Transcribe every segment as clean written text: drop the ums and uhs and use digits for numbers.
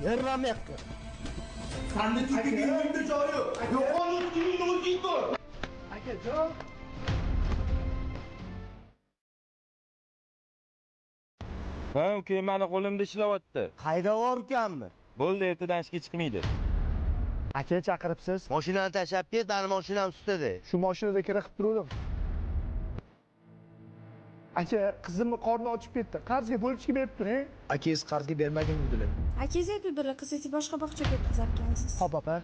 Yaramayapti. Qanday tutib joyi yo'q. Yo'qon o'zingni o'zing ko'r. Akajon. Ha, uka, meni qo'limda ishlayapti. Qayda borganmi? Bo'ldi, ertadan ishga chiqmaydi. Aka chaqiribsiz. Mashinani tashlab ket, mani mashinam ustida. Shu mashinada kira qilib turdim. Aka, qizimni qorni ochib ketdi. Qarzga bo'lishga berib turing. Akangiz qarzga bermaganmidilar? Akangiz aytdilar, qizingizni boshqa bog'chaga o'tkazarkansiz. Xo'p, opa.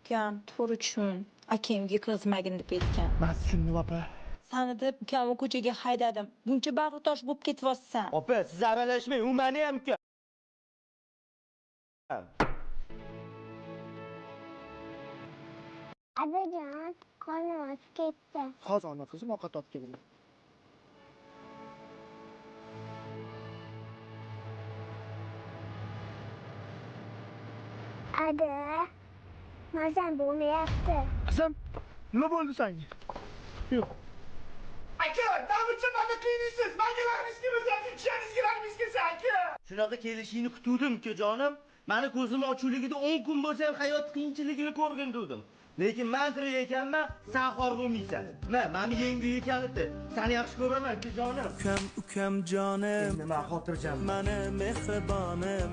Ukam to'g'ri tushun. Akamga kirgizmagin deb aytgan. Men tushundim, opa. Sani deb ukamni ko'chaga haydadim. Buncha bag'ritosh bo'lib ketyapsan. Opa, siz aralashmang, u meni ham ukam. Abajon, qornim ochib ketdi. Hozir ona qizim ovqat olib keldim. Ada, mazam bo'lmayapti. Qizim, nima bo'ldi senga? Yo'q. Aka, nima meni qiynaysiz? Menga rahmingiz kelsa, tushaningizga rahmingiz kelsa, aka. Shunaqa kelishingni kutuvdim ukajonim. Mani ko'zim ochuvligida 10 kun bo'lsa ham hayot qiyinchiligini ko'rgin dedim. Lekin men tirik ekanman, sen xor bo'lmaysan. Meni yengi ekanida. Seni yaxshi ko'raman ukajonim. Ukam jonim, Endi men xotirjam. meni mehribonim.